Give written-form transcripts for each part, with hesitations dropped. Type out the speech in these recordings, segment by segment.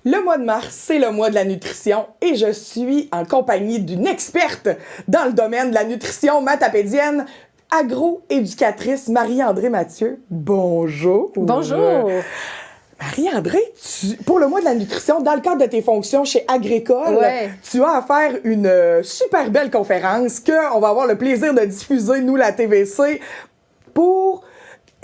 Le mois de mars, c'est le mois de la nutrition et je suis en compagnie d'une experte dans le domaine de la nutrition mathapédienne, agro-éducatrice Marie-André Mathieu. Bonjour! Bonjour! Marie-André, pour le mois de la nutrition, dans le cadre de tes fonctions chez Agricole, tu as à faire une super belle conférence qu'on va avoir le plaisir de diffuser, nous, la TVC, pour...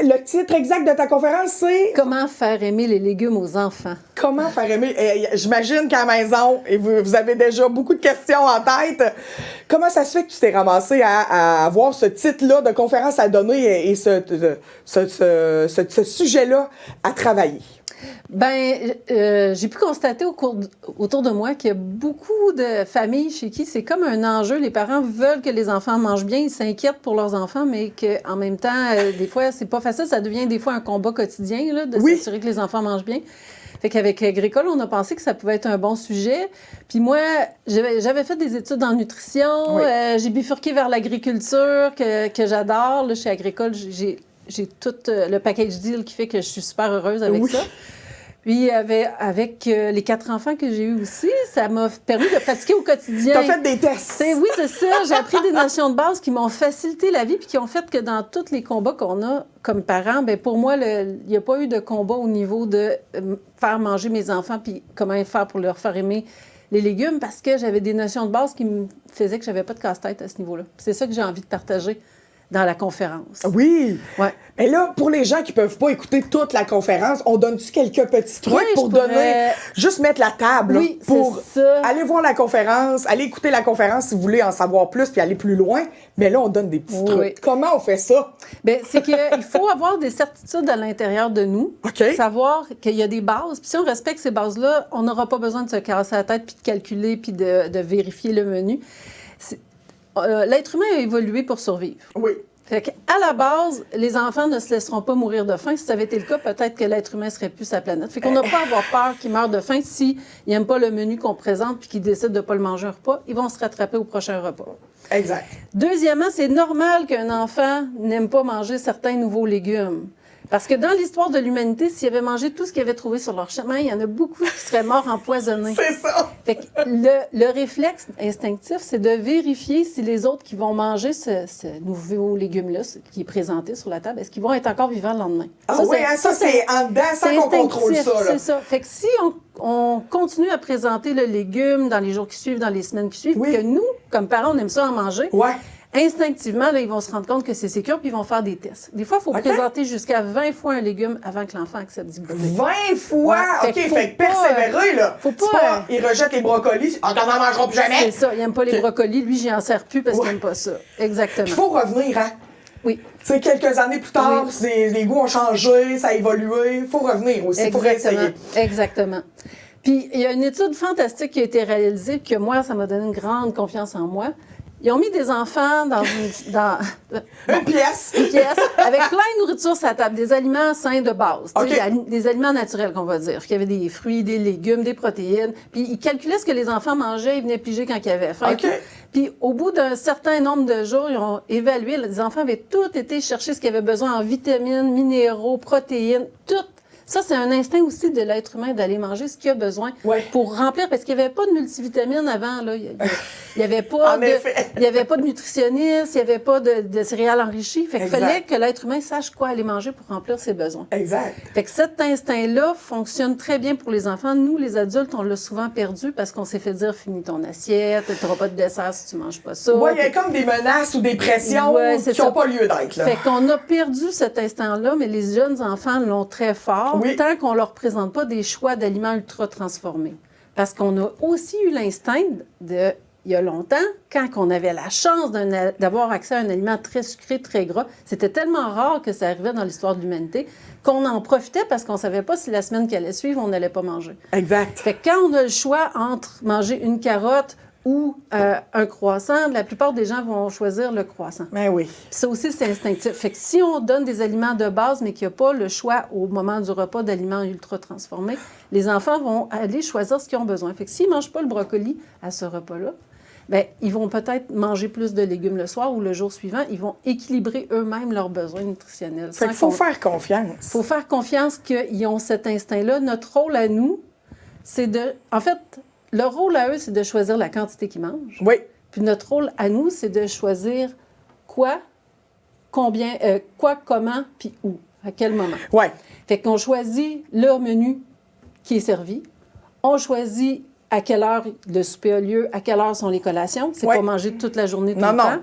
Le titre exact de ta conférence, c'est... Comment faire aimer les légumes aux enfants. Comment faire aimer... J'imagine qu'à la maison, et vous avez déjà beaucoup de questions en tête, comment ça se fait que tu t'es ramassé à avoir ce titre-là de conférence à donner et ce sujet-là à travailler? J'ai pu constater autour de moi qu'il y a beaucoup de familles chez qui c'est comme un enjeu. Les parents veulent que les enfants mangent bien, ils s'inquiètent pour leurs enfants, mais qu'en même temps, des fois, c'est pas facile. Ça devient des fois un combat quotidien là, de s'assurer que les enfants mangent bien. Fait qu'avec Agricole, on a pensé que ça pouvait être un bon sujet. Puis moi, j'avais fait des études en nutrition. Oui. J'ai bifurqué vers l'agriculture que j'adore. Là, chez Agricole, j'ai tout le package deal qui fait que je suis super heureuse avec ça. Puis avec les 4 enfants que j'ai eus aussi, ça m'a permis de pratiquer au quotidien. T'as fait des tests? Oui, c'est ça. J'ai appris des notions de base qui m'ont facilité la vie puis qui ont fait que dans tous les combats qu'on a comme parents, bien, pour moi, il n'y a pas eu de combat au niveau de faire manger mes enfants puis comment faire pour leur faire aimer les légumes parce que j'avais des notions de base qui me faisaient que je n'avais pas de casse-tête à ce niveau-là. C'est ça que j'ai envie de partager dans la conférence. Oui! Ouais. Mais là, pour les gens qui peuvent pas écouter toute la conférence, on donne-tu quelques petits trucs pour donner... Juste mettre la table pour aller voir la conférence, aller écouter la conférence si vous voulez en savoir plus puis aller plus loin. Mais là, on donne des petits trucs. Comment on fait ça? Bien, c'est qu'il faut avoir des certitudes à l'intérieur de nous. Savoir qu'il y a des bases. Puis si on respecte ces bases-là, on n'aura pas besoin de se casser la tête puis de calculer puis de vérifier le menu. L'être humain a évolué pour survivre. Oui. Fait qu'à la base, les enfants ne se laisseront pas mourir de faim. Si ça avait été le cas, peut-être que l'être humain serait plus sa planète. Fait qu'on n'a pas à avoir peur qu'ils meurent de faim s'ils n'aiment pas le menu qu'on présente puis qu'ils décident de ne pas le manger un repas. Ils vont se rattraper au prochain repas. Exact. Deuxièmement, c'est normal qu'un enfant n'aime pas manger certains nouveaux légumes. Parce que dans l'histoire de l'humanité, s'ils avaient mangé tout ce qu'ils avaient trouvé sur leur chemin, il y en a beaucoup qui seraient morts empoisonnés. C'est ça! Fait que le réflexe instinctif, c'est de vérifier si les autres qui vont manger ce nouveau légume-là, qui est présenté sur la table, est-ce qu'ils vont être encore vivants le lendemain? Ça, c'est en dedans, sans qu'on contrôle ça. C'est ça. Fait que si on continue à présenter le légume dans les jours qui suivent, dans les semaines qui suivent, que nous, comme parents, on aime ça en manger, instinctivement, là, ils vont se rendre compte que c'est sécure puis ils vont faire des tests. Des fois, il faut présenter jusqu'à 20 fois un légume avant que l'enfant accepte d'y goûter. 20 fois? OK, fait que persévérer, là. Faut pas... il rejette les brocolis. On n'en mangera plus jamais. C'est ça. Il n'aime pas les brocolis. Lui, j'y en sers plus parce qu'il n'aime pas ça. Exactement. Il faut revenir, hein? Oui. Tu sais, quelques années plus tard, les goûts ont changé, ça a évolué. Il faut revenir aussi. Il faut réessayer. Exactement. Puis, il y a une étude fantastique qui a été réalisée que moi, ça m'a donné une grande confiance en moi. Ils ont mis des enfants dans une pièce. Une pièce avec plein de nourriture sur la table, des aliments sains de base, des aliments naturels qu'on va dire. Il y avait des fruits, des légumes, des protéines. Puis ils calculaient ce que les enfants mangeaient, ils venaient piger quand ils avaient faim. Puis au bout d'un certain nombre de jours, ils ont évalué, les enfants avaient tout été chercher ce qu'ils avaient besoin en vitamines, minéraux, protéines, tout. Ça, c'est un instinct aussi de l'être humain d'aller manger ce qu'il a besoin pour remplir, parce qu'il n'y avait pas de multivitamines avant. Là. Il n'y avait pas de nutritionniste, il n'y avait pas de céréales enrichies. Fait qu'il fallait que l'être humain sache quoi aller manger pour remplir ses besoins. Exact. Fait que cet instinct-là fonctionne très bien pour les enfants. Nous, les adultes, on l'a souvent perdu parce qu'on s'est fait dire « finis ton assiette, tu n'auras pas de dessert si tu ne manges pas ça ». Oui, il y a comme des menaces ou des pressions qui n'ont pas lieu d'être. Fait qu'on a perdu cet instinct-là, mais les jeunes enfants l'ont très fort. Tant qu'on ne leur présente pas des choix d'aliments ultra transformés. Parce qu'on a aussi eu l'instinct il y a longtemps, quand on avait la chance d'avoir accès à un aliment très sucré, très gras, c'était tellement rare que ça arrivait dans l'histoire de l'humanité qu'on en profitait parce qu'on ne savait pas si la semaine qui allait suivre, on n'allait pas manger. Exact. Fait que quand on a le choix entre manger une carotte ou un croissant, la plupart des gens vont choisir le croissant. Ben oui. Ça aussi, c'est instinctif. Fait que si on donne des aliments de base, mais qu'il n'y a pas le choix au moment du repas d'aliments ultra transformés, les enfants vont aller choisir ce qu'ils ont besoin. Fait que s'ils ne mangent pas le brocoli à ce repas-là, bien, ils vont peut-être manger plus de légumes le soir ou le jour suivant. Ils vont équilibrer eux-mêmes leurs besoins nutritionnels. Fait qu'il faut faire confiance. Il faut faire confiance qu'ils ont cet instinct-là. Notre rôle à nous, En fait, leur rôle à eux, c'est de choisir la quantité qu'ils mangent. Oui. Puis notre rôle à nous, c'est de choisir quoi, combien, quoi, comment, puis où, à quel moment. Oui. Fait qu'on choisit leur menu qui est servi. On choisit à quelle heure le souper a lieu, à quelle heure sont les collations. C'est pas manger toute la journée, tout le temps.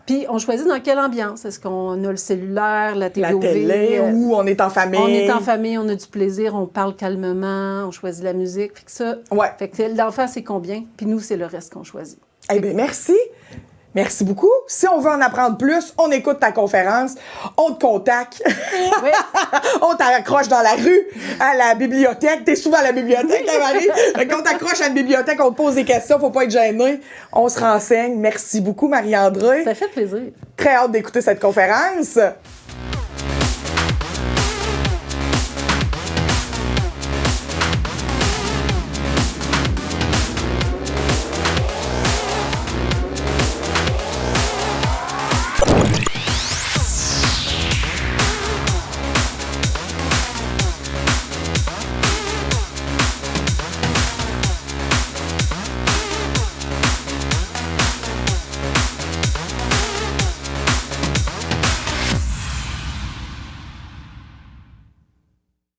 Puis on choisit dans quelle ambiance. Est-ce qu'on a le cellulaire, la télé, ou on est en famille. On est en famille, on a du plaisir, on parle calmement, on choisit la musique. Fait que ça, fait que l'enfant, c'est combien? Puis nous, c'est le reste qu'on choisit. Eh bien, merci. Merci beaucoup. Si on veut en apprendre plus, on écoute ta conférence, on te contacte, Oui. on t'accroche dans la rue, à la bibliothèque. T'es souvent à la bibliothèque, hein, Marie? Quand on t'accroche à une bibliothèque, on te pose des questions, faut pas être gêné. On se renseigne. Merci beaucoup, Marie-André. Ça fait plaisir. Très hâte d'écouter cette conférence.